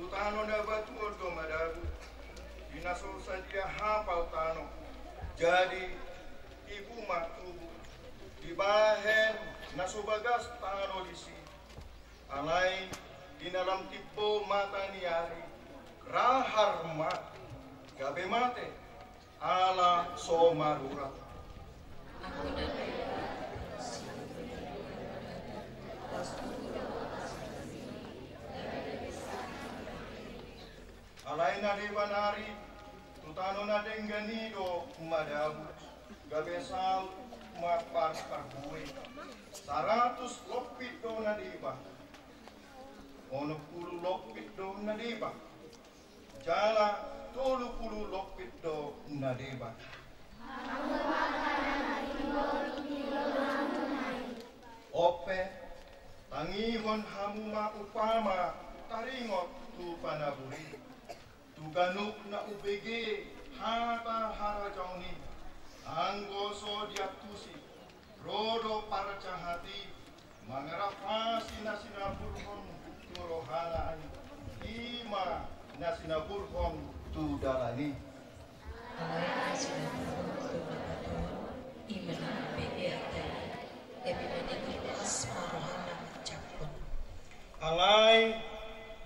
Tutano na batuol do madabu. Dinaso saja hafal tano. Jadi ibu matubu. Dibahen nasubagas tano disi. Alai di dalam tipe mata niari. Rahar mat. Gabe mate. Ala so marurat. Alai na dibanari, tutano na denganido madabu, gabesal mapas parbuwe, 100 lopit do na diba, 10 lopit do na diba, jala 30 lopit do na diba. Ope, tangihon hamuma upama, taringot tu panaburi. Tuganuk na ubege hata harajauni anggoso diaptusi rodo para cahati mangarafasi nasinaburhon tu rohana ani ima nasinaburhon tu dalani alai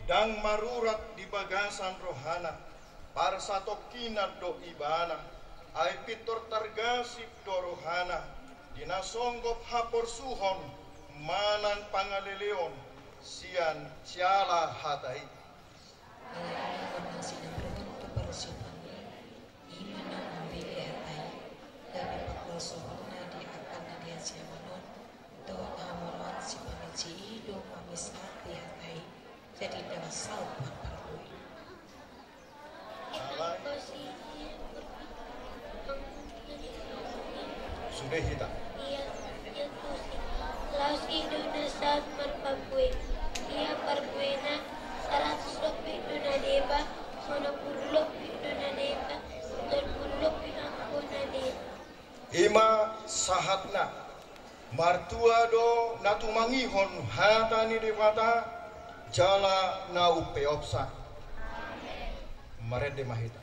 dang marurat di bagasan rohana para satokina do ibana ay pitor targasip do rohana dinasonggop hapor suhon manan pangaleleon sian siala hatai jadi dasar berperlu. Sudah kita. Iya, Laos Indonesia merpabue. Ia perbuena 100 lebih duna deba, 90 lebih duna deba, 30 lebih ampuna deba. Ima sahatna martua do natumangihon hatani dewata jala na upeopsa marede mahita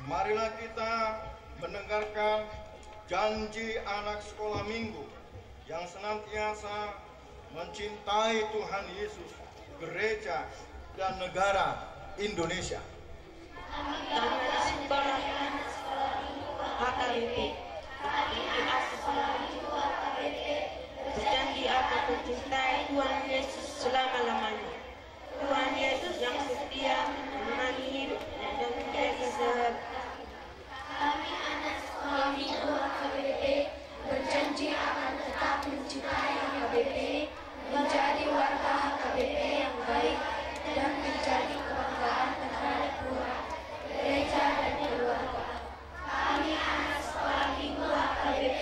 marilah kita mendengarkan janji anak sekolah minggu yang senantiasa mencintai Tuhan Yesus, gereja, dan negara Indonesia. Berjanji akan mencintai Tuhan Yesus selama-lamanya. Tuhan Yesus yang setia menemani hidup dan menjadi sahabat. Kami anak sekolah minggu HKBP berjanji akan tetap mencintai HKBP, menjadi warga HKBP yang baik, dan menjadi kebanggaan terhadap Tuhan, gereja, dan keluarga. Kami anak sekolah minggu HKBP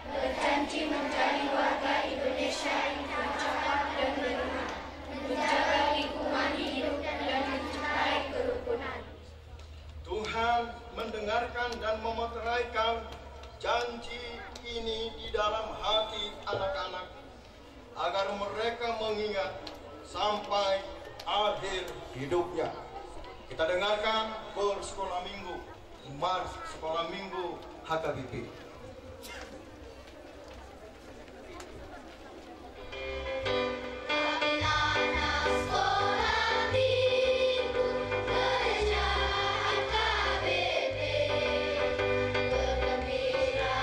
berjanji menjadi warga Indonesia yang bercakap dan berguna, menjaga lingkungan hidup dan mencintai kerukunan. Tuhan mendengarkan dan memeteraikan janji ini di dalam hati anak-anak agar mereka mengingat sampai akhir hidupnya. Kita dengarkan bersekolah minggu, Mars Sekolah Minggu HKBP. Bergembira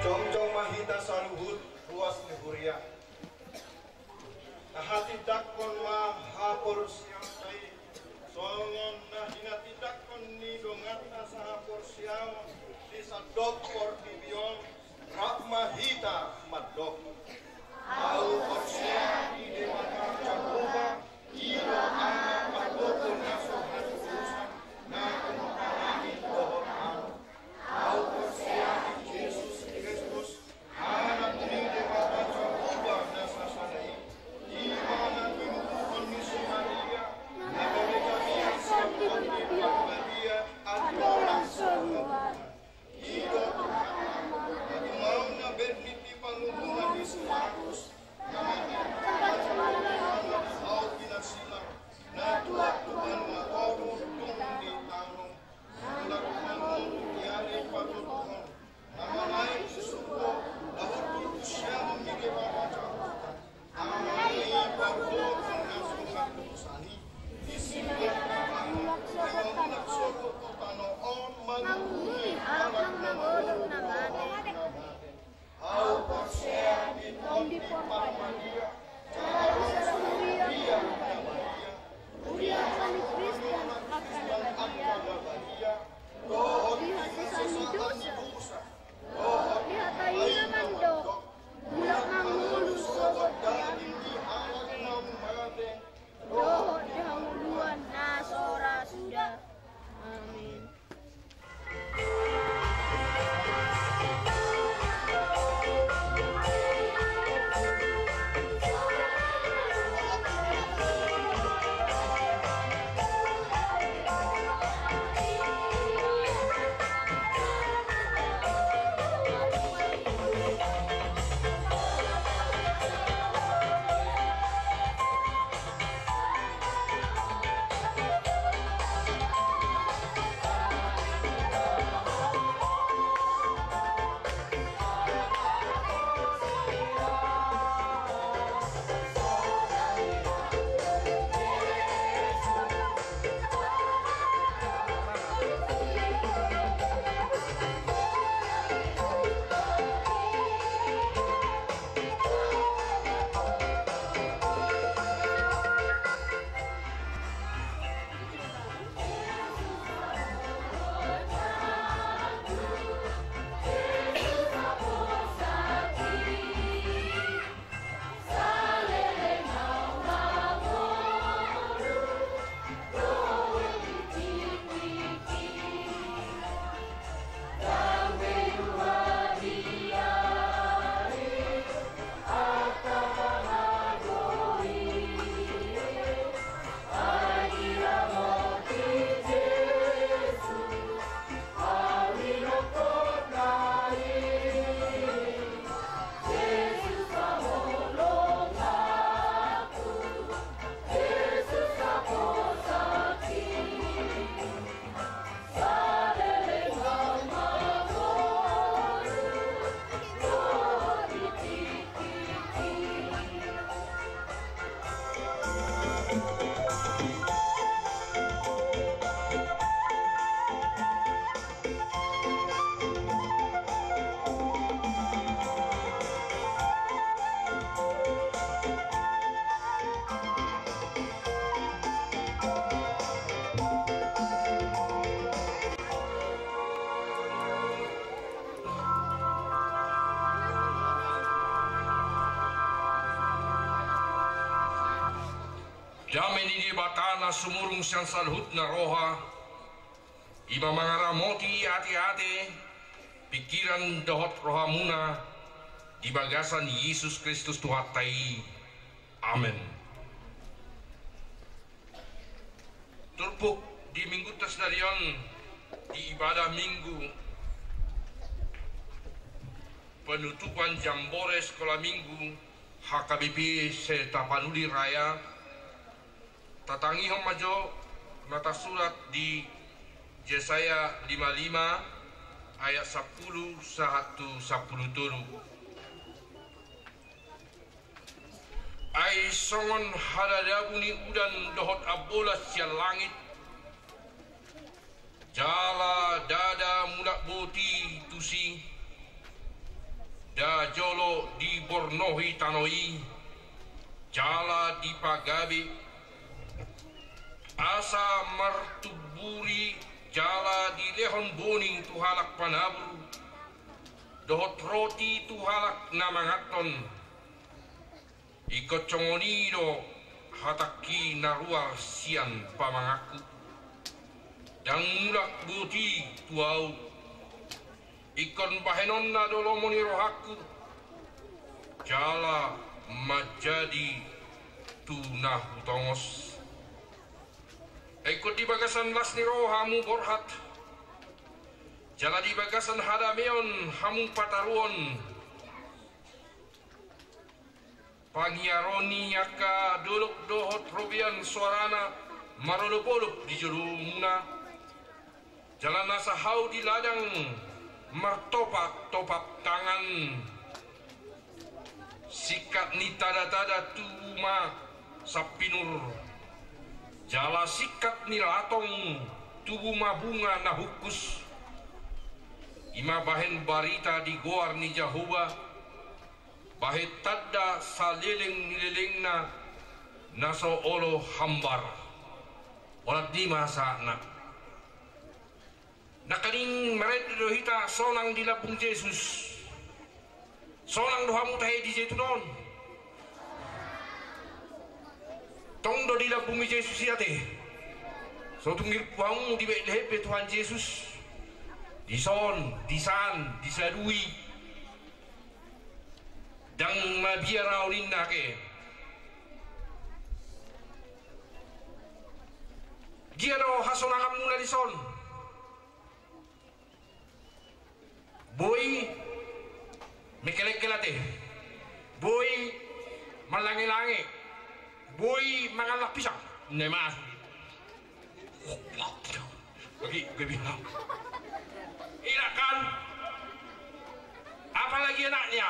Jom-jom mahita saluhut ruas nehuria. Hati dakon ma hapor siang tai. Songon na hina tidakon ni dongat na sa hapor siang. Di sadok por bibion. Rak mahita madok. Au por siang di dewata cakuba. Iro anak madokon na sohan urusan. Na kumapalagi dohon anu. Au por siang di Yesus Kristus. Anak ni dewata cakuba na sasanai. Di mana kemukuhan misi Maria. Na mereka biar sampai di Maria. Adoran semua. Iro Tuhan. Aku mau na berniti panghubungan di Sulakus. Na Tuhan na todo tung di tanong. Lakukan mo yari patutuhan. Namanay susuko. Lahut siyang mikipapacakutan. Namanay pagkotong na sungkatusan. Isipat na tanong. Ewan nagsoko ko tanoon. Manghuli anak na ulog na mati. Au parsea di tondi Maria. Jalan Maria na Maria. Uria kami Kristen akan Maria. Dohot dihasasan dosa. Dohot dihatai naman dok. Bulak ng mulus sogot daging di anak ng mate. Dohot dihanguluan na sora sudah. Amin. Damen ini batana sumurung siang salhut na roha. Iba mangaramoti hati-hati pikiran dohot roha muna di bagasan Yesus Kristus Tuhatai. Amin. Turpuk di minggu tasnarion di ibadah minggu penutupan jambore sekolah minggu HKBP serta Panuli Raya. Tatangi homajo mata surat di Yesaya 55 ayat 10 sahatu 10 turu. Ai songon hadadabuni udan dohot abolas sial langit. Jala dada mulak boti tusi. do di Bornohi Tanoi jala di Pagabe asa martuburi jala di Lehon Boni tuhalak Panabru dohot roti tuhalak namangaton ikot congonido hataki naruar sian pamangaku dan mulak buti tuau ikon bahenon na dolomoni rohaku jala majadi tunah utongos ikut di bagasan lasni rohamu borhat jala di bagasan hadameon hamu pataruon pangiaroni yaka dolok dohot robian suarana marodopoluk di jurumuna jalan nasa hau di ladang martopak tangan sikat ni tada tuma sapinur jala sikat ni latong tuma bunga nahukus ima bahen barita di goar ni Jahoba bahet tada saleleng nilelengna naso olo hambar olat di masa nakaling meret dohita sonang di labung Yesus sonang dohamu tahe di Zetunon tong do di labung Yesus yate so tunggir puamu di Bethlehem Tuhan Yesus di son di san di sadui dang mabiarau ninna ke giaro hasonangam muna di son boy mekelek-kelate boy malangi-langi boy mangalak pisang nemas bagi gue bilang kan apalagi anaknya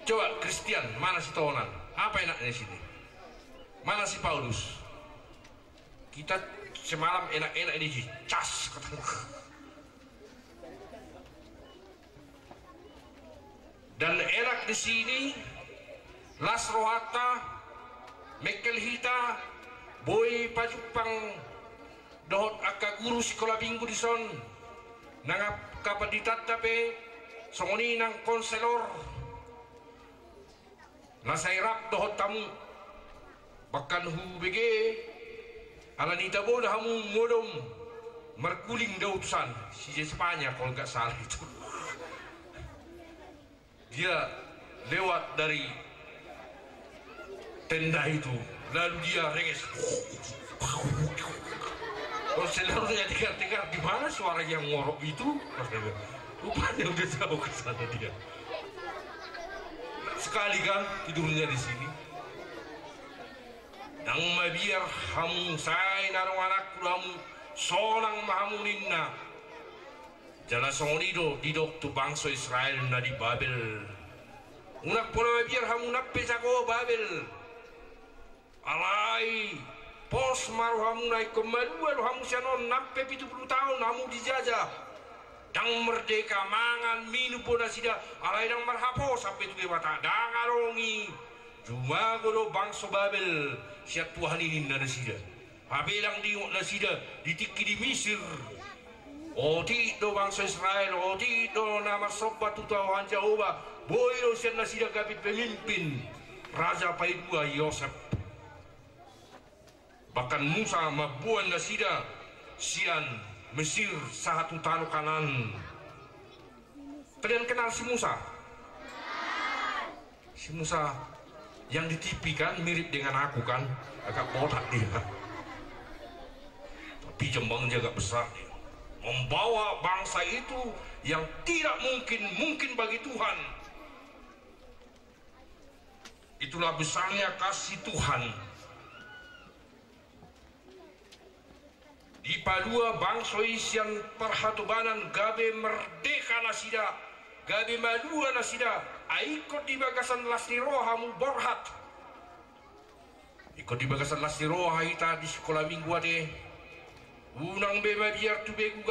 coba Christian mana si Tonan apa enaknya sini mana si Paulus kita semalam enak-enak ini cas dan enak di sini Las Rohata Mekel Hita Boy Pajupang dohot akka guru sekolah minggu di son nangap kapaditat tape songoni nang konselor nasairap dohot tamu bahkan hu bege alanita bola hamu modom merkuling dautusan si Spanya kalau nggak salah itu dia lewat dari tenda itu lalu dia renges konselornya dengar gimana suara yang ngorok itu rupanya udah jauh ke sana dia sekali kan tidurnya di sini nang mabiar hamu say narong anak hamu sonang mahamu ninna jala songonido didok tu bangsa Israel na di Babel unak pola mabiar hamu nappe sako Babel alai pos maru hamu naik kemaluan hamu sianon nappe 70 tahun hamu dijajah dang merdeka mangan minum pun asida alai dang marhapo sampai tuge mata dang arongi cuma godo bangsa Babel siap Tuhan ini nada sida habelang diok nasida ditiki di Mesir oti do bangsa Israel oti do nama sobat Tuhan Jehovah boyo siap nasida gapi pemimpin Raja Paidua Yosef bahkan Musa mabuan nasida sian Mesir satu tanah kanan kalian kenal si Musa? Si Musa yang di TV kan mirip dengan aku kan agak botak dia tapi jembangnya agak besar dia membawa bangsa itu yang tidak mungkin bagi Tuhan itulah besarnya kasih Tuhan di padua bangsa isian perhatubanan gabe merdeka nasida gabe madua nasida aikot di bagasan lasni rohamu borhat ikut di bagasan lasni roha ita di sekolah minggu ade unang bema biar tu begu